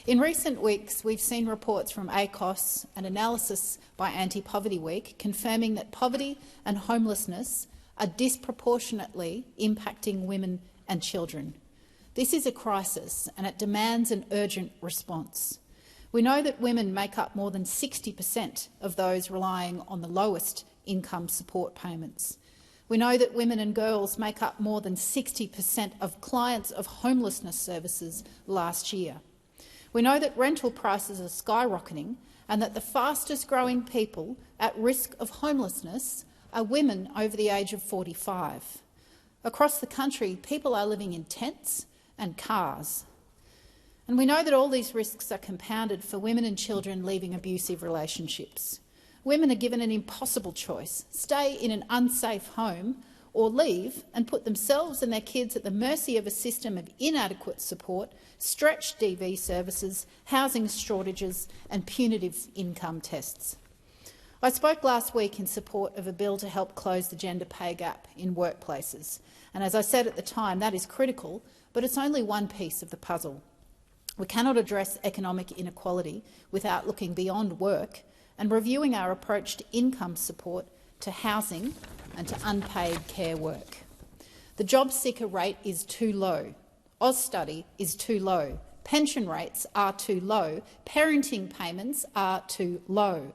In recent weeks, we've seen reports from ACOSS and analysis by Anti-Poverty Week confirming that poverty and homelessness are disproportionately impacting women and children. This is a crisis and it demands an urgent response. We know that women make up more than 60% of those relying on the lowest income support payments. We know that women and girls make up more than 60% of clients of homelessness services last year. We know that rental prices are skyrocketing and that the fastest growing people at risk of homelessness are women over the age of 45. Across the country, people are living in tents and cars. And we know that all these risks are compounded for women and children leaving abusive relationships. Women are given an impossible choice: stay in an unsafe home or leave and put themselves and their kids at the mercy of a system of inadequate support, stretched DV services, housing shortages and punitive income tests. I spoke last week in support of a bill to help close the gender pay gap in workplaces. And as I said at the time, that is critical, but it's only one piece of the puzzle. We cannot address economic inequality without looking beyond work and reviewing our approach to income support, to housing and to unpaid care work. The job seeker rate is too low. Austudy is too low. Pension rates are too low. Parenting payments are too low.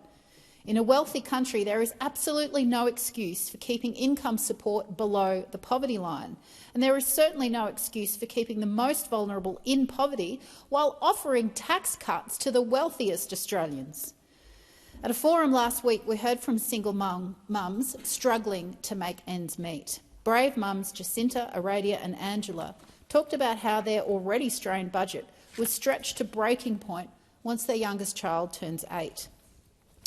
In a wealthy country, there is absolutely no excuse for keeping income support below the poverty line, and there is certainly no excuse for keeping the most vulnerable in poverty while offering tax cuts to the wealthiest Australians. At a forum last week, we heard from single mums struggling to make ends meet. Brave mums Jacinta, Aradia and Angela talked about how their already strained budget was stretched to breaking point once their youngest child turns 8.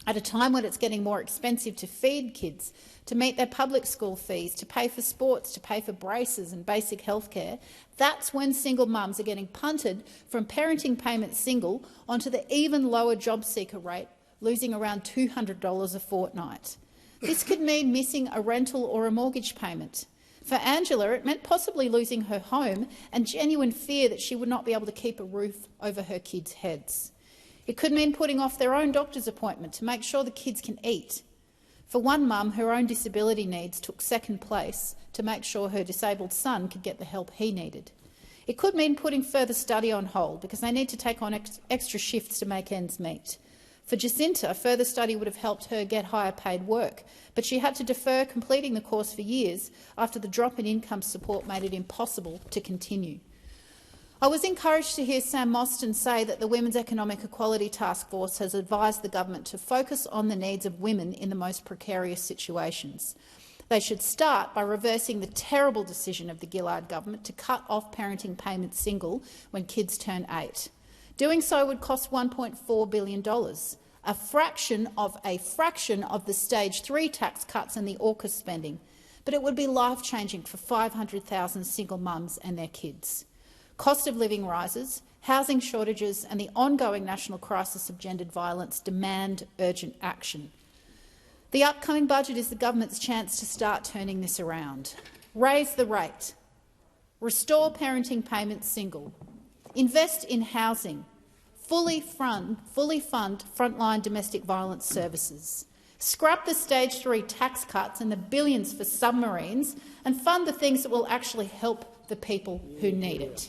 At a time when it's getting more expensive to feed kids, to meet their public school fees, to pay for sports, to pay for braces and basic health care, that's when single mums are getting punted from parenting payment single onto the even lower job seeker rate, losing around $200 a fortnight. This could mean missing a rental or a mortgage payment. For Angela, it meant possibly losing her home and genuine fear that she would not be able to keep a roof over her kids' heads. It could mean putting off their own doctor's appointment to make sure the kids can eat. For one mum, her own disability needs took second place to make sure her disabled son could get the help he needed. It could mean putting further study on hold because they need to take on extra shifts to make ends meet. For Jacinta, further study would have helped her get higher paid work, but she had to defer completing the course for years after the drop in income support made it impossible to continue. I was encouraged to hear Sam Mostyn say that the Women's Economic Equality Task Force has advised the government to focus on the needs of women in the most precarious situations. They should start by reversing the terrible decision of the Gillard government to cut off parenting payments single when kids turn 8. Doing so would cost $1.4 billion, a fraction of the Stage 3 tax cuts and the ACOSS spending, but it would be life-changing for 500,000 single mums and their kids. Cost of living rises, housing shortages and the ongoing national crisis of gendered violence demand urgent action. The upcoming budget is the government's chance to start turning this around. Raise the rate, restore parenting payments single, invest in housing, fully fund frontline domestic violence services, scrap the Stage 3 tax cuts and the billions for submarines and fund the things that will actually help the people who need it.